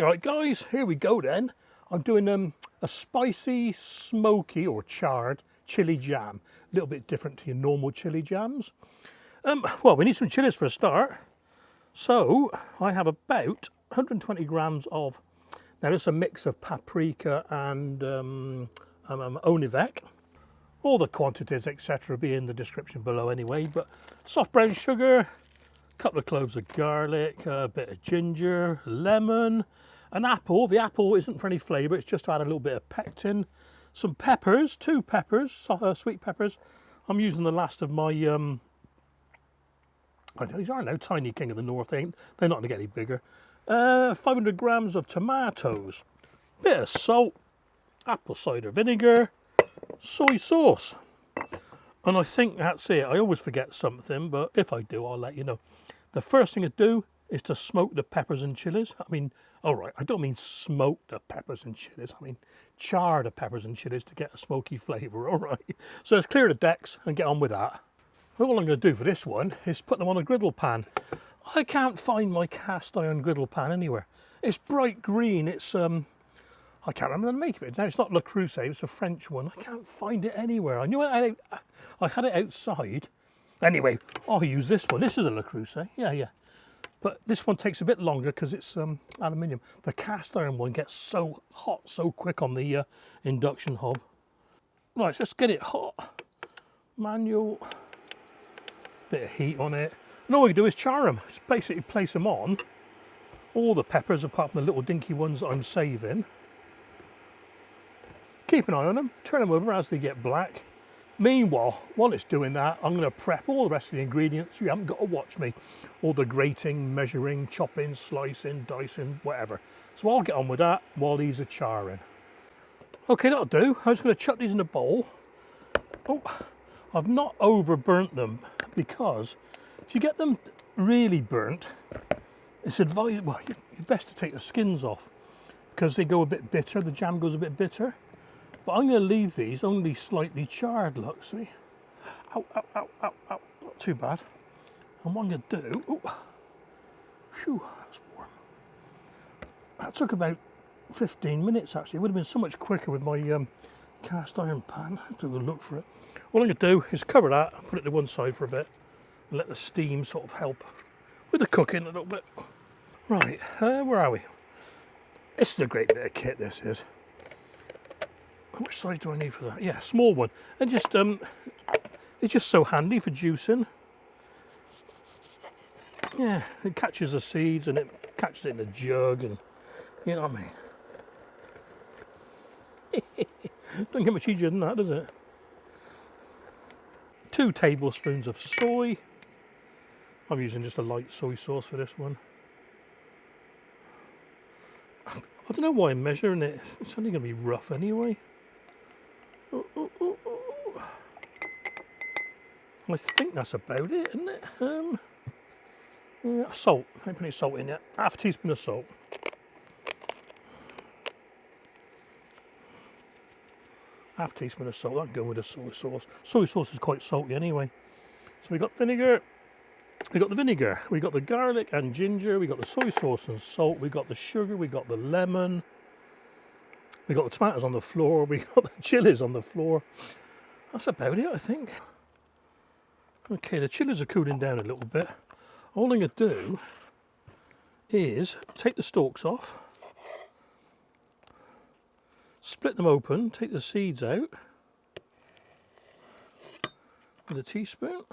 Alright guys, here we go then. I'm doing a spicy, smoky or charred chili jam. A little bit different to your normal chili jams. Well, we need some chilies for a start. So I have about 120 grams of, now this is a mix of paprika and onivec. All the quantities, etc. will be in the description below anyway, but soft brown sugar, a couple of cloves of garlic, a bit of ginger, lemon, an apple. The apple isn't for any flavour, it's just to add a little bit of pectin. Some peppers, 2 peppers, sweet peppers. I'm using the last of my, these are now Tiny King of the North, they're not going to get any bigger. 500 grams of tomatoes, bit of salt, apple cider vinegar, soy sauce. And I think that's it. I always forget something, but if I do, I'll let you know. The first thing to do is to smoke the peppers and chilies. I mean, alright, I don't mean smoke the peppers and chilies. I mean char the peppers and chilies to get a smoky flavour, alright. So let's clear the decks and get on with that. All I'm going to do for this one is put them on a griddle pan. I can't find my cast iron griddle pan anywhere. It's bright green, it's I can't remember the make of it. Now, it's not Le Creuset, it's a French one. I can't find it anywhere. I knew I had it outside. Anyway, I'll use this one. This is a Le Creuset, yeah. But this one takes a bit longer because it's aluminium. The cast iron one gets so hot so quick on the induction hob. Right, so let's get it hot. Manual, bit of heat on it. And all we do is char them. Just basically place them on. All the peppers apart from the little dinky ones that I'm saving. Keep an eye on them, turn them over as they get black. Meanwhile, while it's doing that, I'm going to prep all the rest of the ingredients. You haven't got to watch me. All the grating, measuring, chopping, slicing, dicing, whatever. So I'll get on with that while these are charring. Okay, that'll do. I'm just going to chuck these in a bowl. Oh, I've not over burnt them because if you get them really burnt, it's advised, well, you're best to take the skins off because they go a bit bitter, the jam goes a bit bitter. But I'm going to leave these only slightly charred, look, see? Ow, ow, ow, ow, ow, not too bad. And what I'm going to do, oh, phew, that's warm. That took about 15 minutes actually. It would have been so much quicker with my cast iron pan. I have to go look for it. What I'm going to do is cover that, put it to one side for a bit, and let the steam sort of help with the cooking a little bit. Right, where are we? This is a great bit of kit, this is. Which size do I need for that? Yeah, small one. And just, it's just so handy for juicing. Yeah, it catches the seeds and it catches it in a jug and, you know what I mean? Don't get much easier than that, does it? 2 tablespoons of soy. I'm using just a light soy sauce for this one. I don't know why I'm measuring it. It's only going to be rough anyway. I think that's about it, isn't it? Yeah, salt. I ain't putting salt in yet. Half a teaspoon of salt. Half a teaspoon of salt. That'll go with the soy sauce. Soy sauce is quite salty anyway. So we got vinegar. We got the vinegar. We got the garlic and ginger. We got the soy sauce and salt. We got the sugar. We got the lemon. We got the tomatoes on the floor. We got the chilies on the floor. That's about it, I think. Okay, the chilies are cooling down a little bit. All I'm going to do is take the stalks off, split them open, take the seeds out with a teaspoon.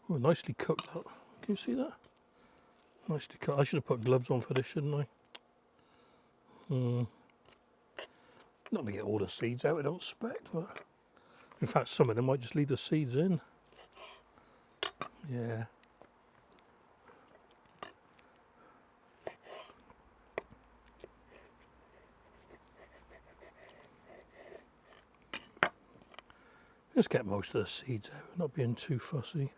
Oh, nicely cooked. Look. Can you see that? Nicely cut. I should have put gloves on for this, shouldn't I? Not going to get all the seeds out, I don't expect, but in fact some of them might just leave the seeds in. Yeah. Just get most of the seeds out, not being too fussy.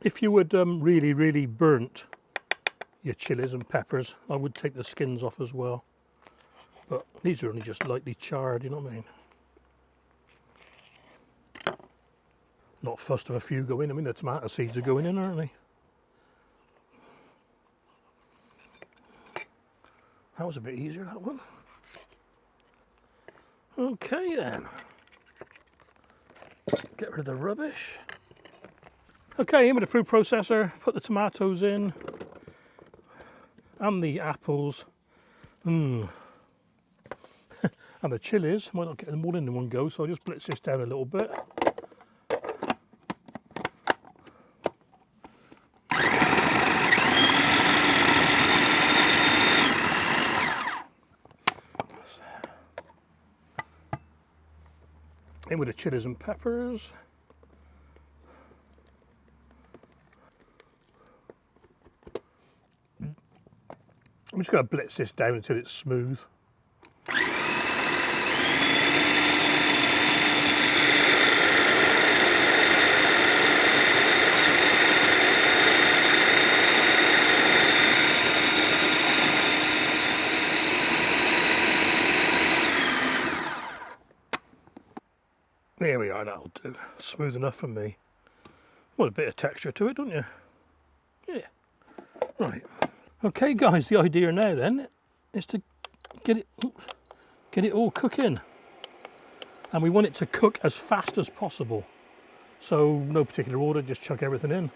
If you would really burnt your chilies and peppers, I would take the skins off as well. But these are only just lightly charred, you know what I mean? Not fussed if a few go in. I mean, the tomato seeds are going in, aren't they? That was a bit easier, that one. Okay then. Get rid of the rubbish. Okay, in with the food processor, put the tomatoes in. And the apples. And the chillies. Might not get them all in one go, so I'll just blitz this down a little bit. In with the chilies and peppers. I'm just going to blitz this down until it's smooth. There we are, that'll do. Smooth enough for me. Want a bit of texture to it, don't you? Yeah. Right. Okay guys, the idea now then is to get it all cooking. And we want it to cook as fast as possible. So no particular order, just chuck everything in.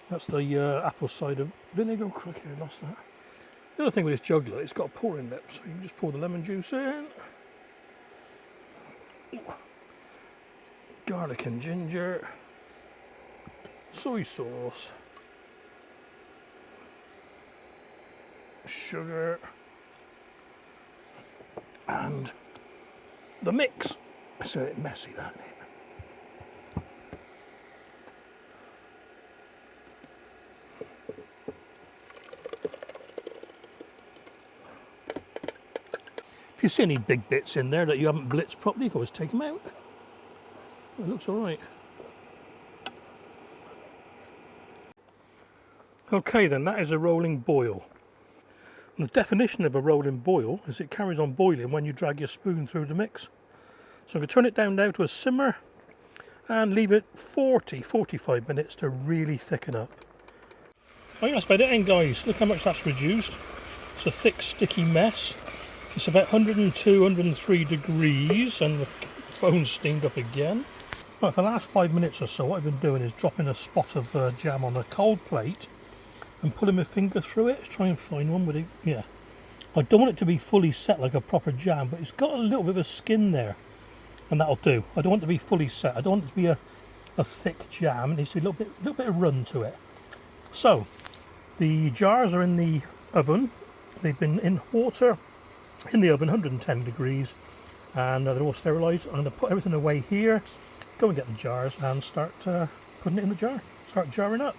That's the apple cider vinegar. Oh, cricket, I lost that. The other thing with this juggler, it's got a pouring lip, so you can just pour the lemon juice in. Garlic and ginger, soy sauce, sugar, and the mix. It's a bit messy, that name. If you see any big bits in there that you haven't blitzed properly, you can always take them out. It looks all right. Okay then, that is a rolling boil. And the definition of a rolling boil is it carries on boiling when you drag your spoon through the mix. So I'm going to turn it down now to a simmer and leave it 40-45 minutes to really thicken up. I think that's about it then guys. Look how much that's reduced. It's a thick sticky mess. It's about 102, 103 degrees and the phone's steamed up again. Right, for the last 5 minutes or so, what I've been doing is dropping a spot of jam on a cold plate and pulling my finger through it to try and find one with it. Yeah, I don't want it to be fully set like a proper jam, but it's got a little bit of a skin there, and that'll do. I don't want it to be fully set. I don't want it to be a thick jam. It needs to be a little bit of run to it. So the jars are in the oven. They've been in water in the oven, 110 degrees, and they're all sterilised. I'm going to put everything away here. Go and get the jars and start putting it in the jar. Start jarring up.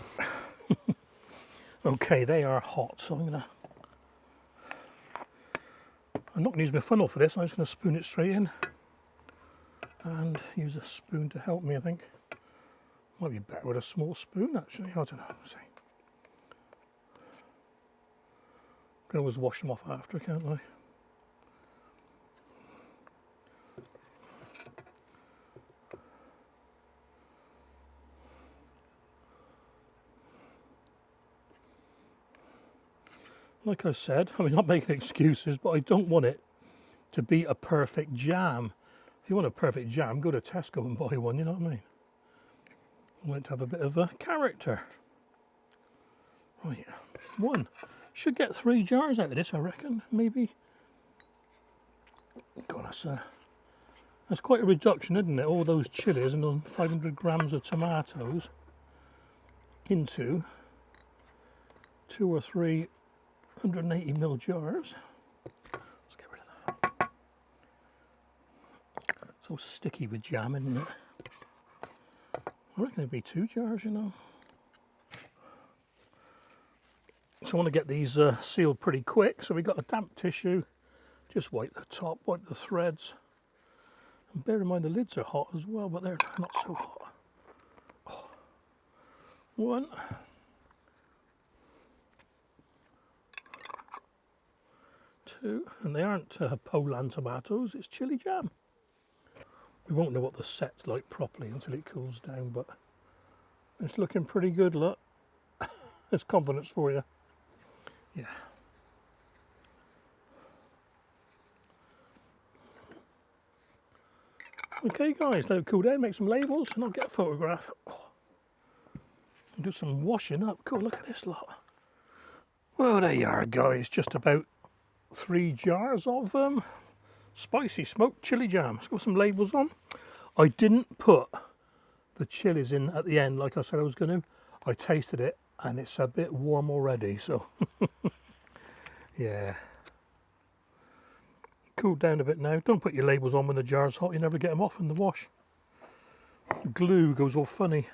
Okay, they are hot, so I'm not going to use my funnel for this. I'm just going to spoon it straight in and use a spoon to help me, I think. Might be better with a small spoon, actually. I don't know. Let's see. Can always wash them off after, can't I? Like I said, I'm not making excuses, but I don't want it to be a perfect jam. If you want a perfect jam, go to Tesco and buy one, you know what I mean? I want it to have a bit of a character. Right, one. Should get 3 jars out of this, I reckon, maybe. God, that's quite a reduction, isn't it? All those chilies and 500 grams of tomatoes into 2 or 3 180ml jars. Let's get rid of that. It's all sticky with jam, isn't it? I reckon it'd be 2 jars, you know. So I want to get these sealed pretty quick. So we've got a damp tissue. Just wipe the top, wipe the threads. And bear in mind the lids are hot as well, but they're not so hot. Oh. 1. 2, and they aren't Poland tomatoes, it's chili jam. We won't know what the set's like properly until it cools down, but it's looking pretty good, look. There's confidence for you. Yeah. Okay guys, let it cool down, make some labels, and I'll get a photograph. Oh. And do some washing up. Cool, look at this lot. Well, there you are guys, just about 3 jars of spicy smoked chili jam. Let's got some labels on. I didn't put the chilies in at the end like I said I was going to. I tasted it and it's a bit warm already, so yeah. Cooled down a bit now. Don't put your labels on when the jar's hot, you never get them off in the wash. Glue goes all funny.